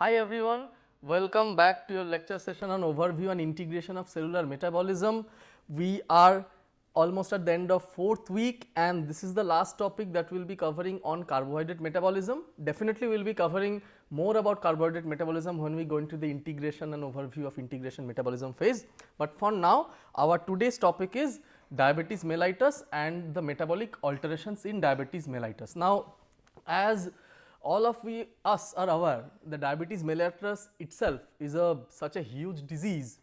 Hi everyone, welcome back to your lecture session on overview and integration of cellular metabolism. We are almost at the end of 4th week and this is the last topic that we will be covering on carbohydrate metabolism. Definitely we will be covering more about carbohydrate metabolism when we go into the integration and overview of integration metabolism phase. But for now our today's topic is diabetes mellitus and the metabolic alterations in diabetes mellitus. Now as all of us are aware, the diabetes mellitus itself is such a huge disease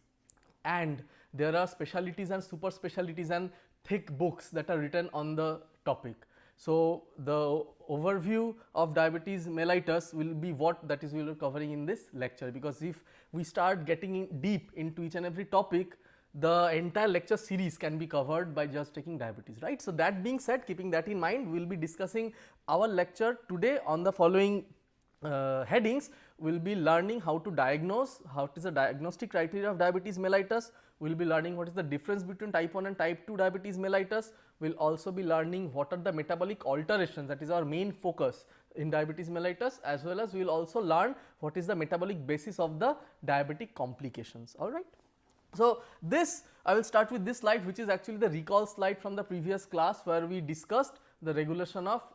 and there are specialties and super specialties and thick books that are written on the topic. So, the overview of diabetes mellitus will be what that is we will be covering in this lecture, because if we start getting deep into each and every topic, the entire lecture series can be covered by just taking diabetes, right. So, that being said, keeping that in mind, we will be discussing our lecture today on the following headings. We will be learning how to diagnose, what is the diagnostic criteria of diabetes mellitus. We will be learning what is the difference between type 1 and type 2 diabetes mellitus. We will also be learning what are the metabolic alterations, that is our main focus in diabetes mellitus, as well as we will also learn what is the metabolic basis of the diabetic complications, alright. So, this I will start with this slide, which is actually the recall slide from the previous class where we discussed the regulation of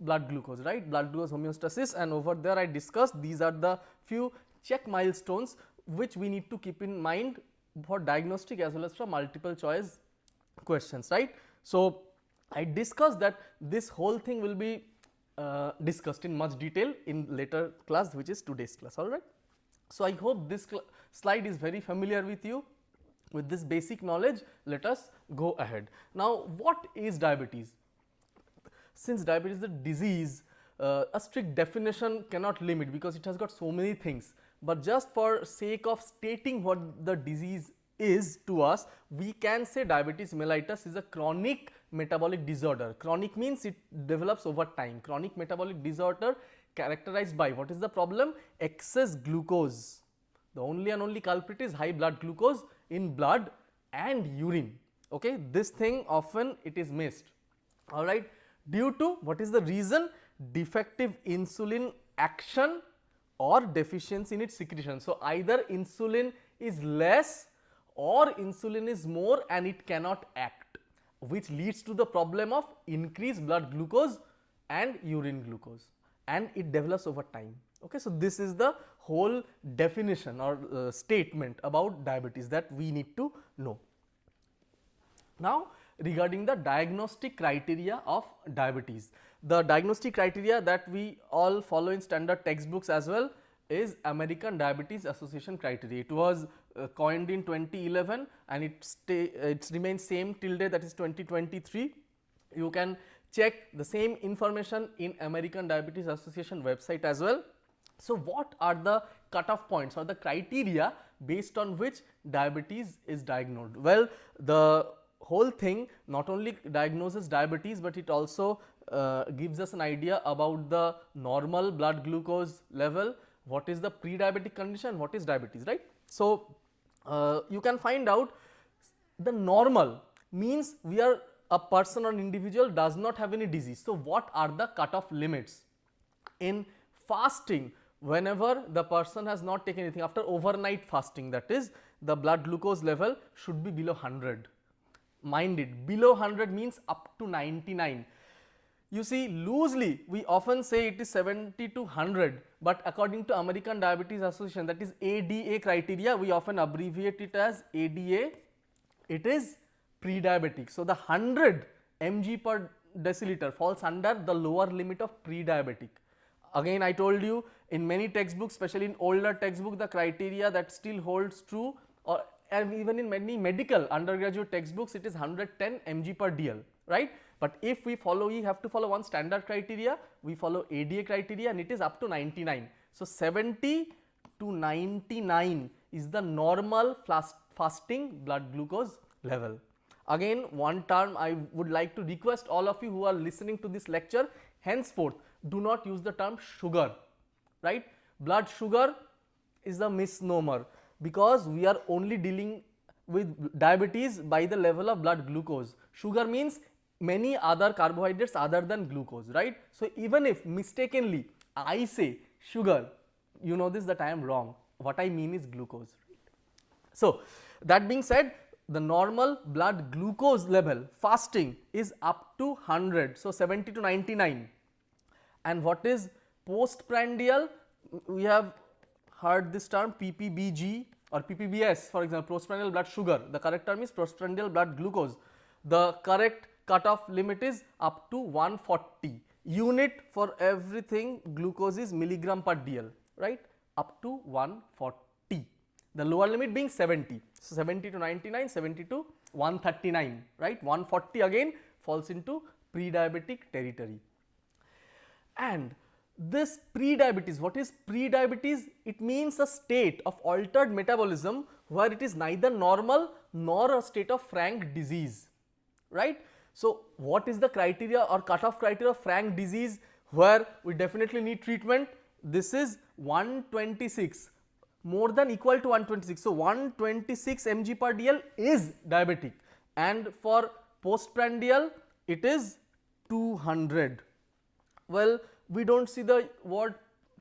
blood glucose, right, blood glucose homeostasis, and over there I discussed these are the few check milestones which we need to keep in mind for diagnostic as well as for multiple choice questions, right. So, I discussed that this whole thing will be discussed in much detail in later class, which is today's class, alright. So, I hope this slide is very familiar with you. With this basic knowledge, let us go ahead. Now, what is diabetes? Since diabetes is a disease, a strict definition cannot limit because it has got so many things, but just for sake of stating what the disease is to us, we can say diabetes mellitus is a chronic metabolic disorder. Chronic means it develops over time. Chronic metabolic disorder characterized by what is the problem? Excess glucose. The only and only culprit is high blood glucose in blood and urine. Okay, this thing often it is missed. All right, due to what is the reason? Defective insulin action or deficiency in its secretion. So, either insulin is less or insulin is more and it cannot act, which leads to the problem of increased blood glucose and urine glucose, and it develops over time. Okay, so, this is the whole definition or statement about diabetes that we need to know. Now, regarding the diagnostic criteria of diabetes, the diagnostic criteria that we all follow in standard textbooks as well is American Diabetes Association criteria. It was coined in 2011 and it remains same till date, that is 2023. You can check the same information in American Diabetes Association website as well. So, what are the cutoff points or the criteria based on which diabetes is diagnosed? Well, the whole thing not only diagnoses diabetes, but it also gives us an idea about the normal blood glucose level, what is the pre-diabetic condition, what is diabetes, right. So, you can find out the normal means we are a person or an individual does not have any disease. So, what are the cutoff limits? In fasting, whenever the person has not taken anything, after overnight fasting, that is the blood glucose level should be below 100. Mind it, below 100 means up to 99. You see, loosely we often say it is 70 to 100, but according to American Diabetes Association, that is ADA criteria, we often abbreviate it as ADA, it is pre-diabetic. So, the 100 mg per deciliter falls under the lower limit of pre-diabetic. Again, I told you in many textbooks, especially in older textbook, the criteria that still holds true, or and even in many medical undergraduate textbooks, it is 110 mg per dl, right. But if we follow, we have to follow one standard criteria, we follow ADA criteria and it is up to 99. So, 70 to 99 is the normal fasting blood glucose level. Again, one term I would like to request all of you who are listening to this lecture, henceforth do not use the term sugar, right. Blood sugar is a misnomer, because we are only dealing with diabetes by the level of blood glucose. Sugar means many other carbohydrates other than glucose, right. So, even if mistakenly I say sugar, you know this, that I am wrong. What I mean is glucose. So that being said, the normal blood glucose level fasting is up to 100, so 70 to 99. And what is postprandial? We have heard this term PPBG or PPBS, for example, postprandial blood sugar. The correct term is postprandial blood glucose. The correct cutoff limit is up to 140. Unit for everything glucose is milligram per dl, right? Up to 140. The lower limit being 70. So 70 to 99, 70 to 139, right? 140 again falls into pre-diabetic territory. And this pre-diabetes, what is pre-diabetes? It means a state of altered metabolism where it is neither normal nor a state of frank disease, right? So what is the criteria or cutoff criteria of frank disease where we definitely need treatment? This is 126, more than equal to 126. So 126 mg per dl is diabetic, and for postprandial it is 200. Well, we don't see the word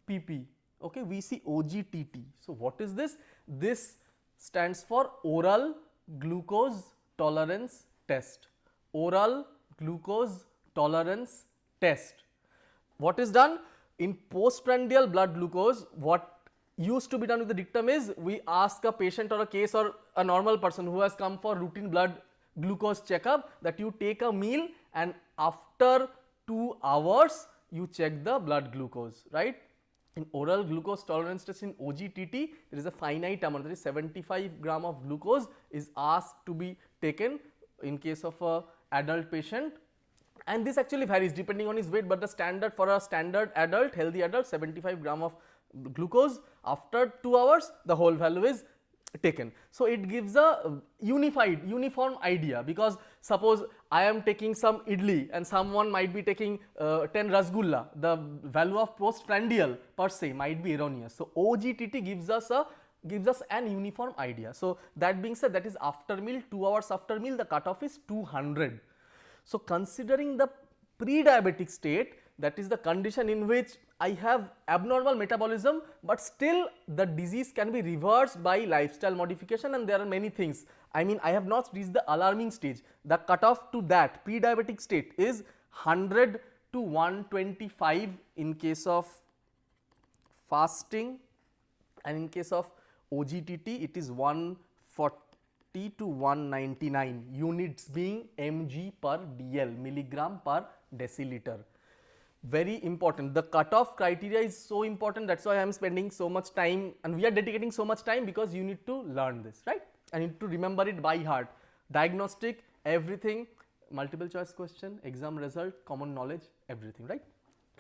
PP, okay, we see OGTT. So what is this? This stands for oral glucose tolerance test. Oral glucose tolerance test. What is done? In postprandial blood glucose, what used to be done with the dictum is, we ask a patient or a case or a normal person who has come for routine blood glucose checkup that you take a meal and after 2 hours you check the blood glucose, right? In oral glucose tolerance test in OGTT, there is a finite amount, that is 75 gram of glucose is asked to be taken in case of a adult patient, and this actually varies depending on his weight, but the standard for a standard adult, healthy adult, 75 gram of glucose. After 2 hours the whole value is taken. So it gives a uniform idea, because suppose I am taking some idli and someone might be taking 10 rasgulla, the value of postprandial per se might be erroneous. So OGTT gives us an uniform idea. So that being said, that is after meal, 2 hours after meal, the cutoff is 200. So considering the pre-diabetic state, that is the condition in which I have abnormal metabolism, but still the disease can be reversed by lifestyle modification, and there are many things. I mean, I have not reached the alarming stage. The cutoff to that pre-diabetic state is 100 to 125 in case of fasting, and in case of OGTT it is 140 to 199, units being mg per dl, milligram per deciliter. Very important. The cutoff criteria is so important, that's why I am spending so much time and we are dedicating so much time, because you need to learn this, right? I need to remember it by heart. Diagnostic, everything, multiple choice question, exam result, common knowledge, everything, right?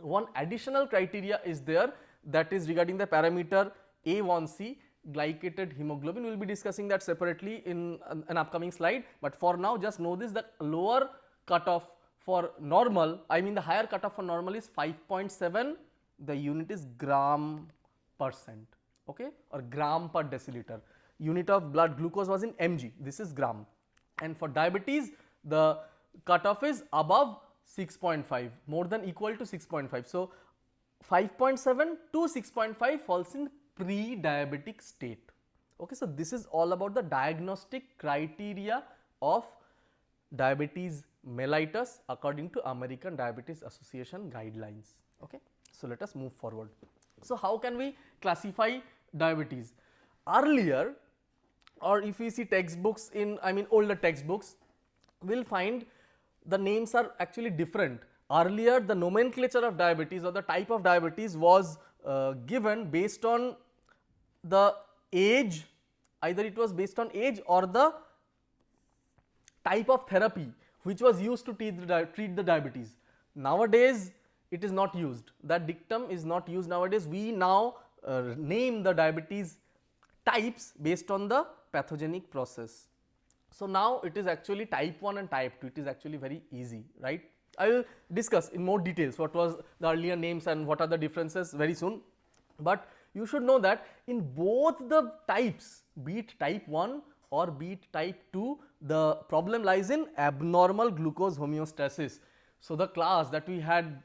One additional criteria is there, that is regarding the parameter A1C, glycated hemoglobin. We will be discussing that separately in an upcoming slide, but for now just know this, that lower cutoff for normal, I mean the higher cutoff for normal is 5.7, the unit is gram percent, okay, or gram per deciliter. Unit of blood glucose was in mg, this is gram. And for diabetes, the cutoff is above 6.5, more than equal to 6.5. So 5.7 to 6.5 falls in pre-diabetic state. Okay, so this is all about the diagnostic criteria of diabetes mellitus according to American Diabetes Association guidelines. Okay, so let us move forward. So how can we classify diabetes? Earlier, or if we see textbooks in, I mean older textbooks, we'll find the names are actually different. Earlier the nomenclature of diabetes or the type of diabetes was given based on the age, either it was based on age or the type of therapy which was used to treat the diabetes. Nowadays it is not used, that dictum is not used nowadays. We now name the diabetes types based on the pathogenic process. So now it is actually type 1 and type 2, it is actually very easy, right? I will discuss in more details what was the earlier names and what are the differences very soon, but you should know that in both the types, be it type 1 or be it type 2, the problem lies in abnormal glucose homeostasis. So the class that we had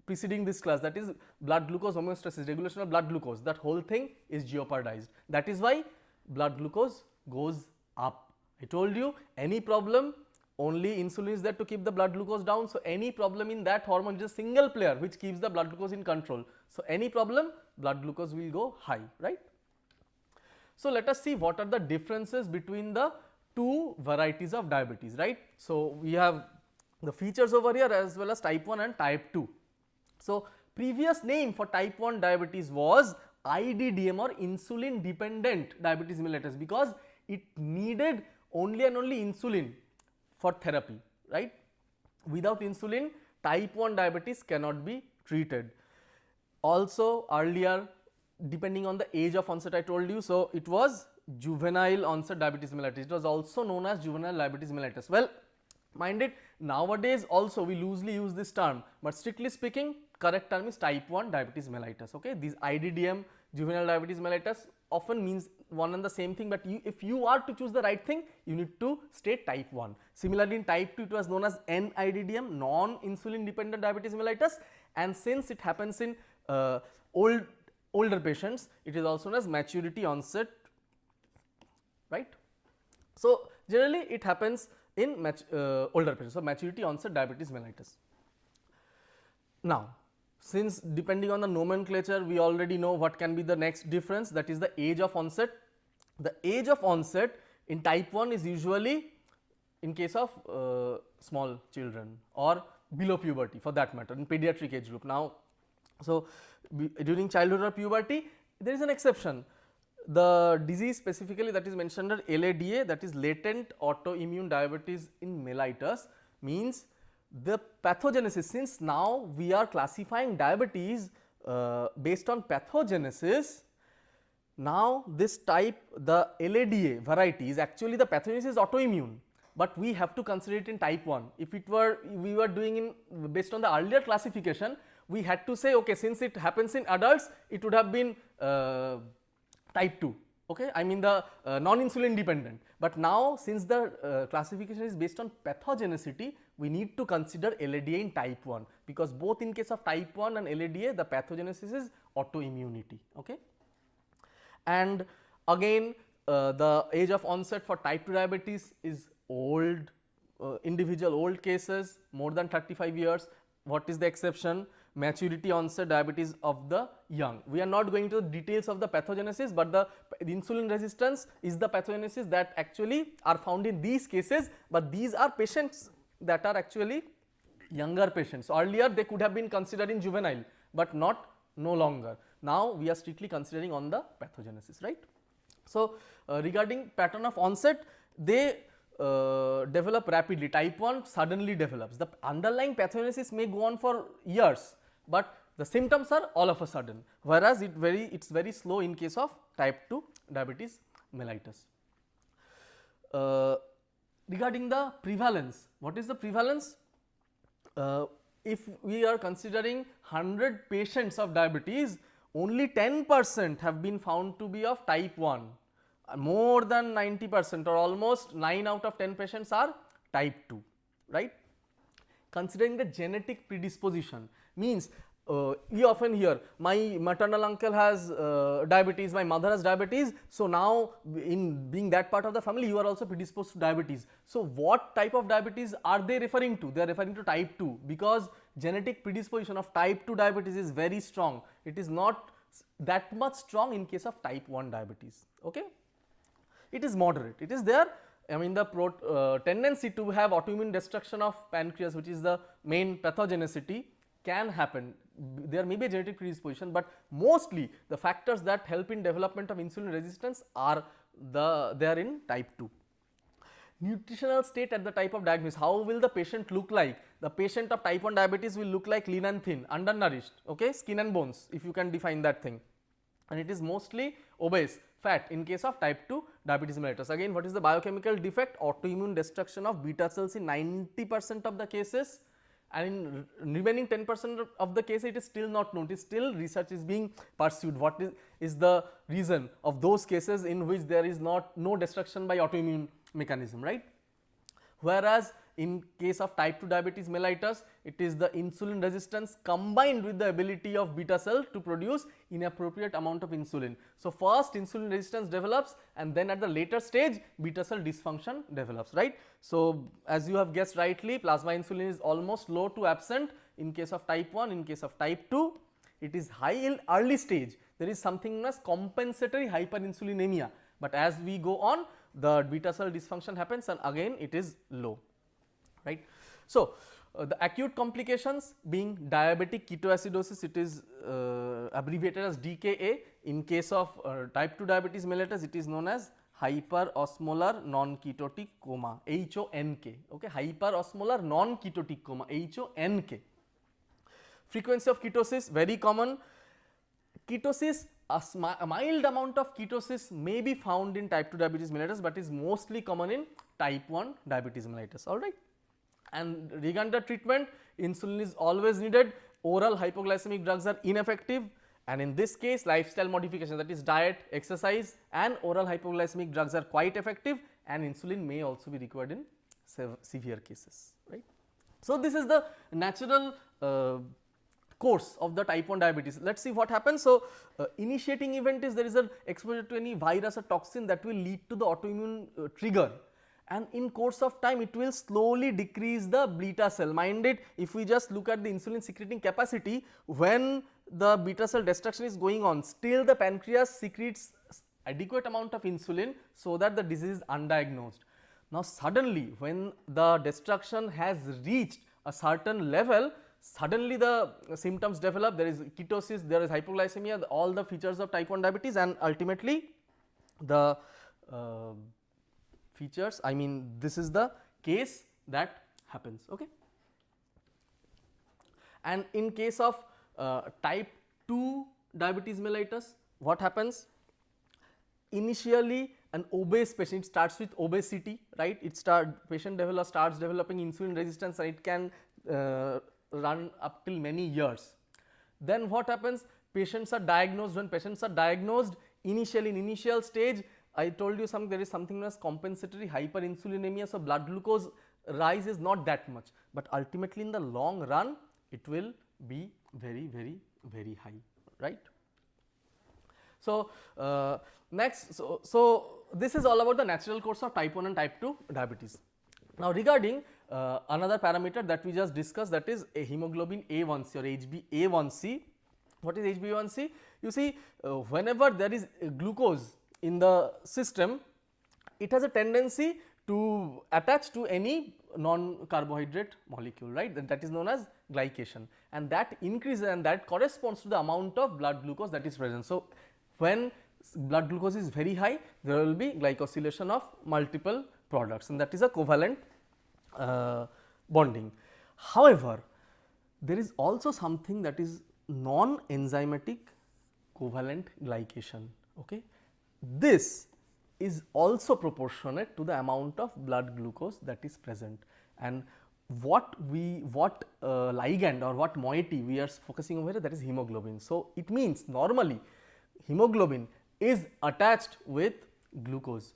preceding this class, that is blood glucose homeostasis, regulation of blood glucose, that whole thing is jeopardized. That is why blood glucose goes up. I told you, any problem, only insulin is there to keep the blood glucose down. So, any problem in that hormone is a single player which keeps the blood glucose in control. So, any problem, blood glucose will go high, right. So, let us see what are the differences between the two varieties of diabetes, right. So, we have the features over here as well as type 1 and type 2. So, previous name for type 1 diabetes was IDDM or insulin dependent diabetes mellitus, because it needed only and only insulin for therapy, right. Without insulin, type 1 diabetes cannot be treated. Also earlier, depending on the age of onset, I told you, so it was juvenile onset diabetes mellitus. It was also known as juvenile diabetes mellitus. Well, mind it, nowadays also we loosely use this term, but strictly speaking, correct term is type 1 diabetes mellitus. Okay, these IDDM, juvenile diabetes mellitus, often means one and the same thing, but if you are to choose the right thing, you need to state type 1. Similarly, in type 2, it was known as NIDDM, non-insulin dependent diabetes mellitus, and since it happens in older patients, it is also known as maturity onset, right. So, generally it happens in older patients, so maturity onset diabetes mellitus. Now, since depending on the nomenclature, we already know what can be the next difference, that is the age of onset. The age of onset in type 1 is usually in case of small children or below puberty, for that matter, in pediatric age group. Now, so during childhood or puberty, there is an exception. The disease specifically that is mentioned under LADA, that is latent autoimmune diabetes in mellitus, means the pathogenesis, since now we are classifying diabetes based on pathogenesis. Now, this type, the LADA variety, is actually the pathogenesis is autoimmune, but we have to consider it in type 1. If it were, we were doing in based on the earlier classification, we had to say, okay, since it happens in adults, it would have been type 2, okay, I mean the non-insulin dependent. But now, since the classification is based on pathogenicity, we need to consider LADA in type 1, because both in case of type 1 and LADA, the pathogenesis is autoimmunity, okay. And again, the age of onset for type 2 diabetes is old, individual old cases, more than 35 years. What is the exception? Maturity onset diabetes of the young. We are not going to the details of the pathogenesis, but the insulin resistance is the pathogenesis that actually are found in these cases, but these are patients that are actually younger patients. Earlier they could have been considered in juvenile, but no longer. Now we are strictly considering on the pathogenesis, right. So, regarding pattern of onset, they develop rapidly. Type 1 suddenly develops. The underlying pathogenesis may go on for years, but the symptoms are all of a sudden, whereas it's very slow in case of type 2 diabetes mellitus. Regarding the prevalence, what is the prevalence? If we are considering 100 patients of diabetes, only 10% have been found to be of type 1. More than 90% or almost 9 out of 10 patients are type 2, right. Considering the genetic predisposition, means we often hear my maternal uncle has diabetes, my mother has diabetes, so now in being that part of the family, you are also predisposed to diabetes. So, what type of diabetes are they referring to? They are referring to type 2, because genetic predisposition of type 2 diabetes is very strong. It is not that much strong in case of type 1 diabetes, okay. It is moderate, it is there. I mean the tendency to have autoimmune destruction of pancreas, which is the main pathogenicity, can happen. There may be a genetic predisposition, but mostly the factors that help in development of insulin resistance are there in type 2. Nutritional state at the type of diagnosis. How will the patient look like? The patient of type 1 diabetes will look like lean and thin, undernourished, okay, skin and bones, if you can define that thing, and it is mostly obese, fat in case of type 2 diabetes mellitus. Again, what is the biochemical defect? Autoimmune destruction of beta cells in 90% of the cases, and in remaining 10% of the case, it is still not known. It is still research is being pursued. What is the reason of those cases in which there is no destruction by autoimmune mechanism, right? Whereas in case of type 2 diabetes mellitus, it is the insulin resistance combined with the ability of beta cell to produce inappropriate amount of insulin. So, first insulin resistance develops and then at the later stage beta cell dysfunction develops, right. So, as you have guessed rightly, plasma insulin is almost low to absent in case of type 1, in case of type 2 it is high in early stage. There is something known as compensatory hyperinsulinemia, but as we go on the beta cell dysfunction happens and again it is low, right. So, the acute complications being diabetic ketoacidosis, it is abbreviated as DKA. In case of type 2 diabetes mellitus, it is known as hyperosmolar non-ketotic coma, HONK, okay, hyperosmolar non-ketotic coma, HONK. Frequency of ketosis very common. Ketosis, a mild amount of ketosis may be found in type 2 diabetes mellitus, but is mostly common in type 1 diabetes mellitus, alright. And regarding the treatment, insulin is always needed, oral hypoglycemic drugs are ineffective, and in this case lifestyle modification, that is diet, exercise and oral hypoglycemic drugs are quite effective, and insulin may also be required in severe cases, right. So, this is the natural course of the type 1 diabetes. Let us see what happens. So, initiating event is there is an exposure to any virus or toxin that will lead to the autoimmune trigger, and in course of time it will slowly decrease the beta cell. Mind it, if we just look at the insulin secreting capacity, when the beta cell destruction is going on, still the pancreas secretes adequate amount of insulin so that the disease is undiagnosed. Now, suddenly when the destruction has reached a certain level, suddenly the symptoms develop, there is ketosis, there is hypoglycemia, all the features of type 1 diabetes, and ultimately the features, I mean this is the case that happens, okay. And in case of type 2 diabetes mellitus, what happens? Initially an obese patient, it starts with obesity, right, patient starts developing insulin resistance, and it can run up till many years. Then what happens? Patients are diagnosed. When patients are diagnosed, initially in initial stage, I told you there is something known as compensatory hyperinsulinemia. So, blood glucose rise is not that much, but ultimately in the long run it will be very high, right. So, next, so this is all about the natural course of type 1 and type 2 diabetes. Now, regarding another parameter that we just discussed, that is a hemoglobin A1C or HbA1c. What is HbA1c? You see, whenever there is glucose in the system, it has a tendency to attach to any non-carbohydrate molecule, right, that is known as glycation, and that increases and that corresponds to the amount of blood glucose that is present. So, when blood glucose is very high, there will be glycosylation of multiple products, and that is a covalent bonding. However, there is also something that is non-enzymatic covalent glycation, okay. This is also proportionate to the amount of blood glucose that is present, and what ligand or what moiety we are focusing over here, that is hemoglobin. So, it means normally hemoglobin is attached with glucose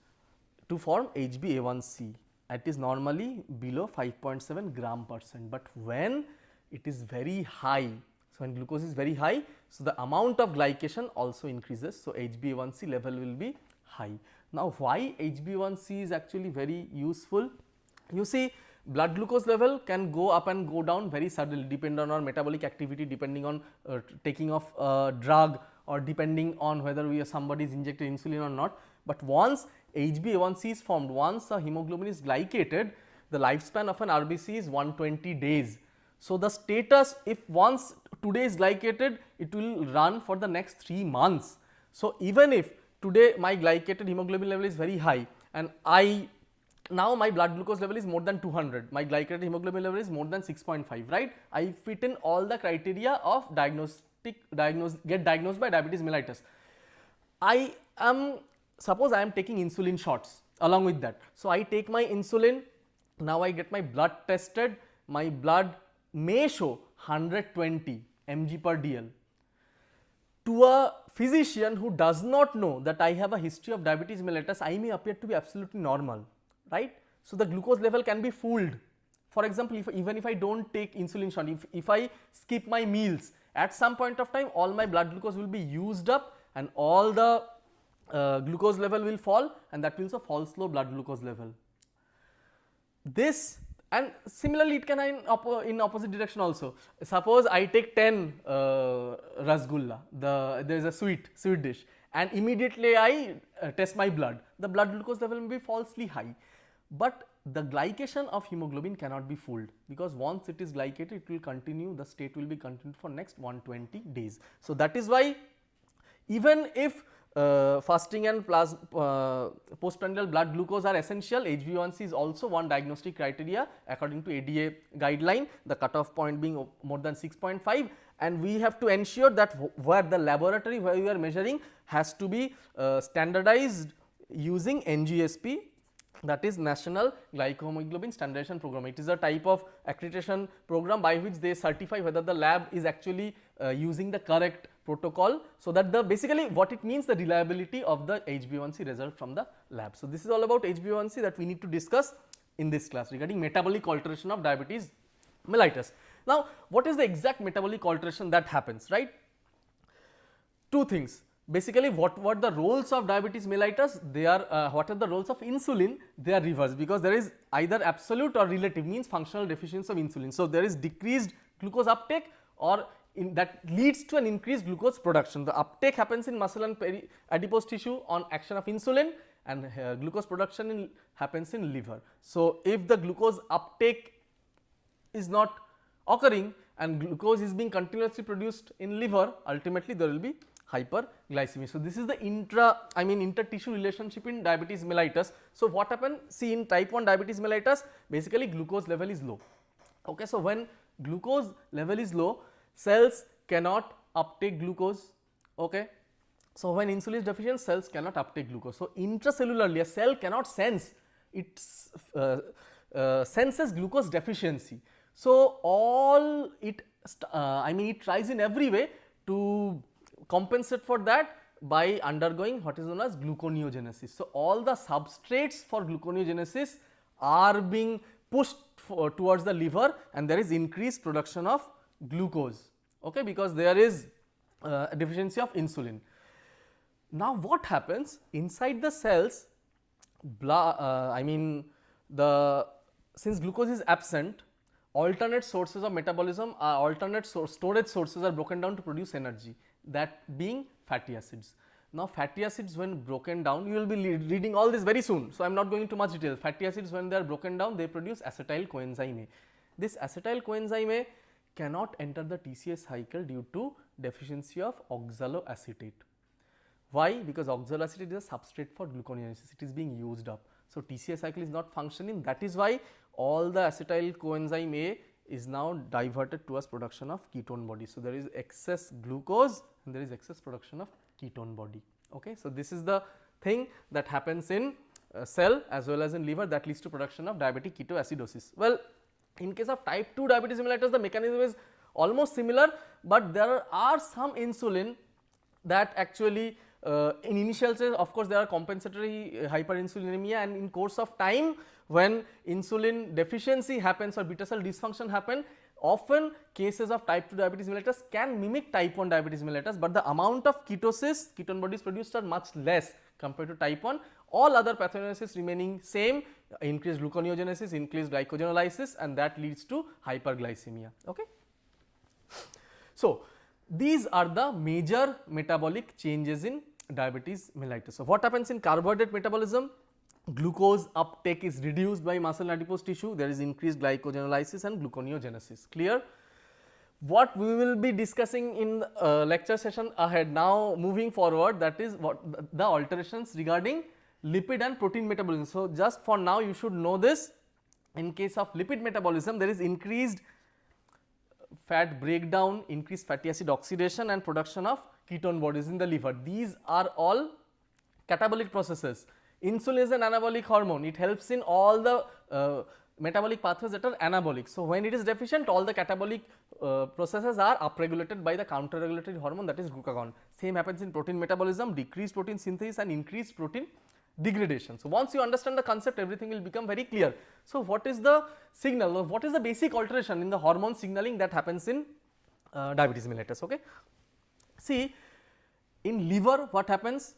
to form HbA1c. It is normally below 5.7 gram%, but when it is very high, so when glucose is very high, so the amount of glycation also increases. So, HbA1c level will be high. Now, why HbA1c is actually very useful? You see, blood glucose level can go up and go down very suddenly depending on our metabolic activity, depending on taking of drug, or depending on whether somebody is injected insulin or not. But once HbA1c is formed, once a hemoglobin is glycated, the lifespan of an RBC is 120 days. So, the status, if once today is glycated, it will run for the next 3 months. So, even if today my glycated hemoglobin level is very high and now my blood glucose level is more than 200, my glycated hemoglobin level is more than 6.5, right, I fit in all the criteria of get diagnosed by diabetes mellitus. Suppose I am taking insulin shots along with that. So, I take my insulin, now I get my blood tested, my blood may show 120 mg per dl. To a physician who does not know that I have a history of diabetes mellitus, I may appear to be absolutely normal, right. So, the glucose level can be fooled. for example, even if I don't take insulin shot, if I skip my meals, at some point of time all my blood glucose will be used up and all the glucose level will fall, and that will also fall slow blood glucose level. This, and similarly it can in opposite direction also. Suppose I take 10 rasgulla, there is a sweet dish, and immediately I test my blood, the blood glucose level will be falsely high, but the glycation of hemoglobin cannot be fooled, because once it is glycated it will continue, the state will be continued for next 120 days. So that is why even if fasting and postprandial blood glucose are essential, HbA1c is also one diagnostic criteria according to ADA guideline, the cutoff point being more than 6.5, and we have to ensure that where the laboratory where we are measuring has to be standardized using NGSP, that is National Glycohemoglobin Standardization Program. It is a type of accreditation program by which they certify whether the lab is actually using the correct protocol, so that basically what it means, the reliability of the HbA1c result from the lab. So this is all about HbA1c that we need to discuss in this class regarding metabolic alteration of diabetes mellitus. Now what is the exact metabolic alteration that happens, right? Two things. Basically what the roles of diabetes mellitus, they are what are the roles of insulin, they are reversed, because there is either absolute or relative, means functional deficiency of insulin. So there is decreased glucose uptake, or that leads to an increased glucose production. The uptake happens in muscle and adipose tissue on action of insulin, and glucose production happens in liver. So if the glucose uptake is not occurring and glucose is being continuously produced in liver, ultimately there will be hyperglycemia. So this is the inter-tissue relationship in diabetes mellitus. So what happens, see, in type 1 diabetes mellitus, basically glucose level is low. Okay, so when glucose level is low, cells cannot uptake glucose. Okay, so when insulin is deficient, cells cannot uptake glucose. So intracellularly, a cell cannot sense, it senses glucose deficiency. So all it it tries in every way to compensate for that by undergoing what is known as gluconeogenesis. So all the substrates for gluconeogenesis are being pushed towards the liver, and there is increased production of glucose, okay, because there is a deficiency of insulin. Now what happens inside the cells, since glucose is absent, alternate sources of metabolism, storage sources are broken down to produce energy, that being fatty acids. Now fatty acids when broken down, you will be reading all this very soon, so I am not going into much detail. Fatty acids when they are broken down, they produce acetyl coenzyme A. This acetyl coenzyme A cannot enter the TCA cycle due to deficiency of oxaloacetate. Why? Because oxaloacetate is a substrate for gluconeogenesis, it is being used up. So TCA cycle is not functioning, that is why all the acetyl coenzyme A is now diverted towards production of ketone body. So there is excess glucose and there is excess production of ketone body. Okay, so this is the thing that happens in cell as well as in liver, that leads to production of diabetic ketoacidosis. Well, in case of type 2 diabetes mellitus, the mechanism is almost similar, but there are some insulin that actually in initial stage, of course, there are compensatory hyperinsulinemia, and in course of time when insulin deficiency happens or beta cell dysfunction happen, often cases of type 2 diabetes mellitus can mimic type 1 diabetes mellitus, but the amount of ketosis, ketone bodies produced are much less compared to type 1. All other pathogenesis remaining same, increased gluconeogenesis, increased glycogenolysis, and that leads to hyperglycemia. Okay. So these are the major metabolic changes in diabetes mellitus. So what happens in carbohydrate metabolism? Glucose uptake is reduced by muscle and adipose tissue, there is increased glycogenolysis and gluconeogenesis. Clear? What we will be discussing in lecture session ahead, now moving forward, that is what the alterations regarding lipid and protein metabolism. So just for now you should know this. In case of lipid metabolism, there is increased fat breakdown, increased fatty acid oxidation and production of ketone bodies in the liver. These are all catabolic processes. Insulin is an anabolic hormone, it helps in all the metabolic pathways that are anabolic. So when it is deficient, all the catabolic processes are upregulated by the counter-regulatory hormone, that is glucagon. Same happens in protein metabolism, decreased protein synthesis and increased protein degradation. So, once you understand the concept, everything will become very clear. So, what is the signal or what is the basic alteration in the hormone signaling that happens in diabetes mellitus? Okay. See, in liver what happens?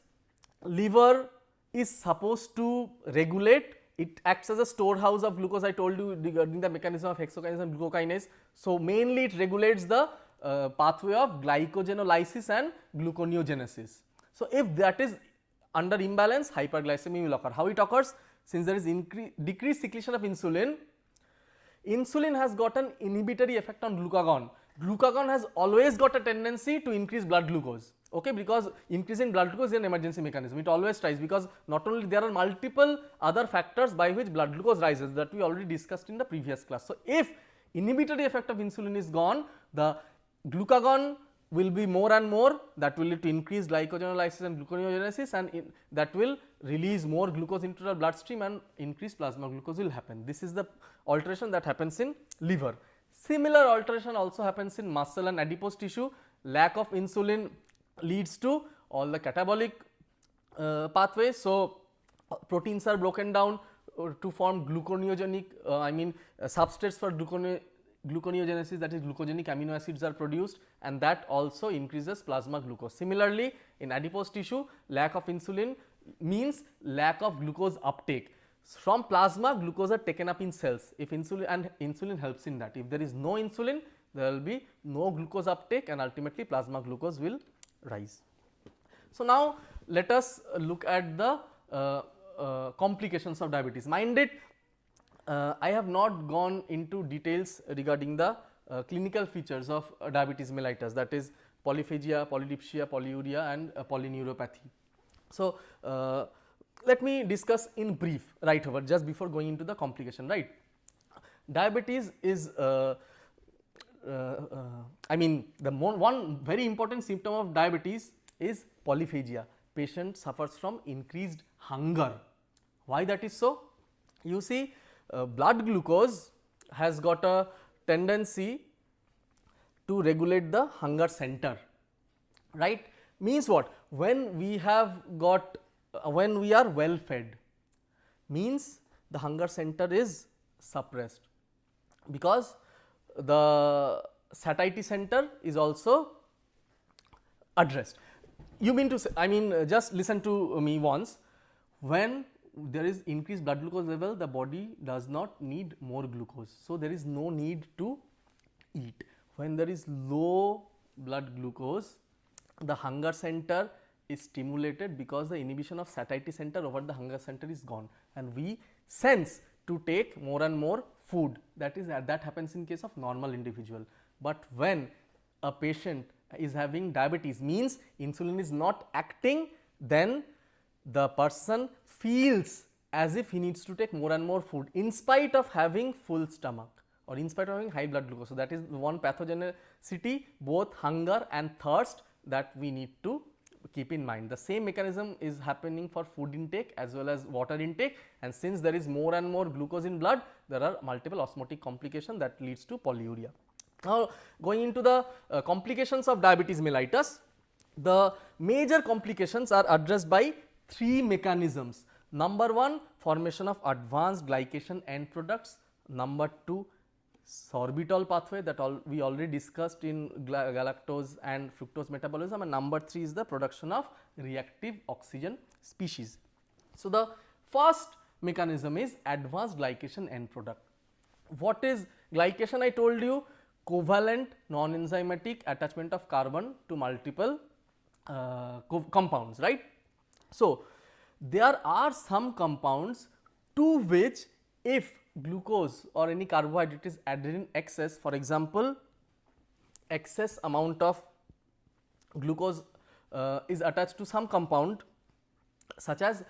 Liver is supposed to regulate, it acts as a storehouse of glucose. I told you regarding the mechanism of hexokinase and glucokinase. So, mainly it regulates the pathway of glycogenolysis and gluconeogenesis. So, if that is under imbalance, hyperglycemia will occur. How it occurs? Since there is decreased secretion of insulin, insulin has got an inhibitory effect on glucagon. Glucagon has always got a tendency to increase blood glucose, okay, because increasing blood glucose is an emergency mechanism. It always tries, because not only there are multiple other factors by which blood glucose rises that we already discussed in the previous class. So, if inhibitory effect of insulin is gone, the glucagon will be more and more, that will lead to increased glycogenolysis and gluconeogenesis, and that will release more glucose into the bloodstream and increased plasma glucose will happen. This is the alteration that happens in liver. Similar alteration also happens in muscle and adipose tissue. Lack of insulin leads to all the catabolic pathways. So, proteins are broken down to form gluconeogenic substrates for gluconeogenesis, that is glucogenic amino acids are produced, and that also increases plasma glucose. Similarly, in adipose tissue, lack of insulin means lack of glucose uptake. From plasma, glucose are taken up in cells. If insulin helps in that. If there is no insulin, there will be no glucose uptake and ultimately plasma glucose will rise. So, now let us look at the complications of diabetes. Mind it, I have not gone into details regarding the clinical features of diabetes mellitus, that is polyphagia, polydipsia, polyuria and polyneuropathy. So, let me discuss in brief right over just before going into the complication, right. Diabetes is one very important symptom of diabetes is polyphagia. Patient suffers from increased hunger. Why that is so? You see, blood glucose has got a tendency to regulate the hunger center, right. Means what? When we have got when we are well fed, means the hunger center is suppressed, because the satiety center is also addressed. You mean to say, just listen to me once, when there is increased blood glucose level, the body does not need more glucose. So, there is no need to eat. When there is low blood glucose, the hunger center is stimulated because the inhibition of satiety center over the hunger center is gone, and we sense to take more and more food. That happens in case of normal individual. But when a patient is having diabetes, means insulin is not acting, then the person feels as if he needs to take more and more food in spite of having full stomach or in spite of having high blood glucose. So, that is one pathogenicity, both hunger and thirst, that we need to keep in mind. The same mechanism is happening for food intake as well as water intake, and since there is more and more glucose in blood, there are multiple osmotic complications that leads to polyuria. Now, going into the complications of diabetes mellitus, the major complications are addressed by three mechanisms. Number one, formation of advanced glycation end products. Number two, sorbitol pathway that we already discussed in galactose and fructose metabolism, and number three is the production of reactive oxygen species. So, the first mechanism is advanced glycation end product. What is glycation? I told you, covalent non-enzymatic attachment of carbon to multiple compounds, right. So, there are some compounds to which if glucose or any carbohydrate is added in excess, for example, excess amount of glucose is attached to some compound such as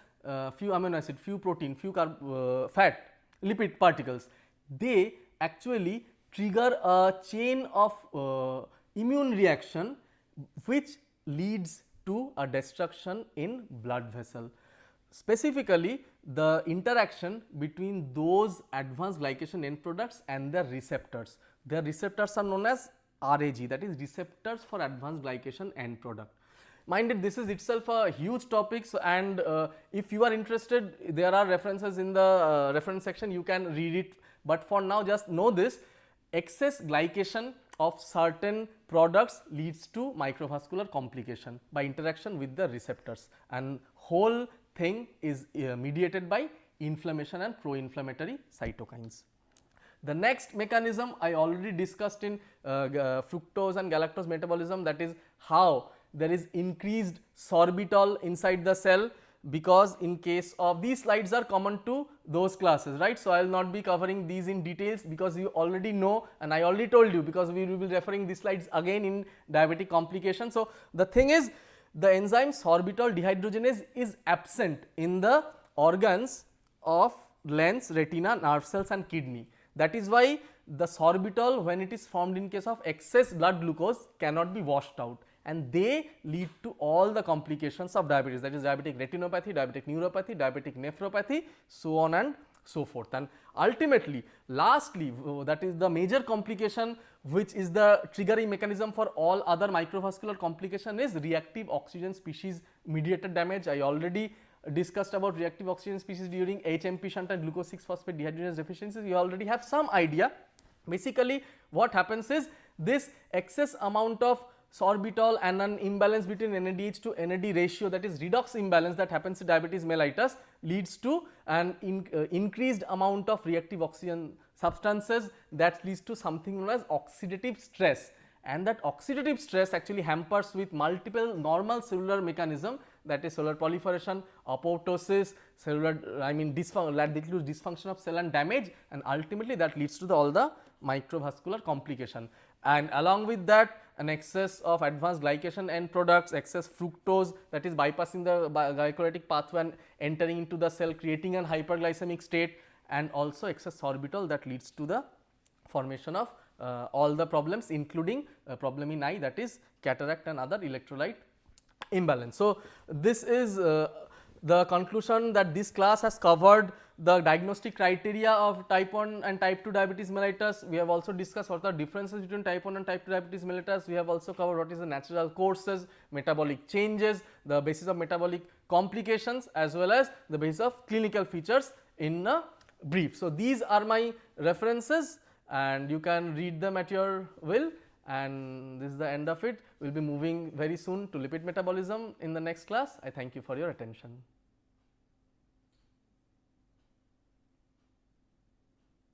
few amino acid, few protein, few fat, lipid particles, they actually trigger a chain of immune reaction which leads to a destruction in blood vessel. Specifically, the interaction between those advanced glycation end products and their receptors. Their receptors are known as RAG, that is receptors for advanced glycation end product. mind it, this is itself a huge topic. So, and if you are interested, there are references in the reference section, you can read it, but for now just know this: excess glycation of certain products leads to microvascular complication by interaction with the receptors, and whole thing is mediated by inflammation and pro-inflammatory cytokines. The next mechanism I already discussed in fructose and galactose metabolism, that is how there is increased sorbitol inside the cell, because in case of these slides are common to those classes, right. So, I will not be covering these in details because you already know, and I already told you, because we will be referring these slides again in diabetic complications. So, the thing is, the enzyme sorbitol dehydrogenase is absent in the organs of lens, retina, nerve cells and kidney. That is why the sorbitol, when it is formed in case of excess blood glucose, cannot be washed out, and they lead to all the complications of diabetes, that is diabetic retinopathy, diabetic neuropathy, diabetic nephropathy, so on and so forth. And ultimately, lastly, that is the major complication, which is the triggering mechanism for all other microvascular complication, is reactive oxygen species mediated damage. I already discussed about reactive oxygen species during HMP shunt and glucose 6-phosphate dehydrogenase deficiencies. You already have some idea. Basically, what happens is, this excess amount of sorbitol and an imbalance between NADH to NAD ratio, that is redox imbalance, that happens in diabetes mellitus, leads to an increased amount of reactive oxygen substances, that leads to something known as oxidative stress, and that oxidative stress actually hampers with multiple normal cellular mechanism, that is cellular proliferation, apoptosis, cellular that includes dysfunction of cell and damage, and ultimately that leads to all the microvascular complication. And along with that, an excess of advanced glycation end products, excess fructose, that is bypassing the glycolytic pathway and entering into the cell, creating an hyperglycemic state, and also excess sorbitol, that leads to the formation of all the problems, including problem in eye, that is cataract and other electrolyte imbalance. So, this is the conclusion, that this class has covered the diagnostic criteria of type 1 and type 2 diabetes mellitus. We have also discussed what are the differences between type 1 and type 2 diabetes mellitus. We have also covered what is the natural courses, metabolic changes, the basis of metabolic complications, as well as the basis of clinical features in a brief. So, these are my references, and you can read them at your will, and this is the end of it. We will be moving very soon to lipid metabolism in the next class. I thank you for your attention.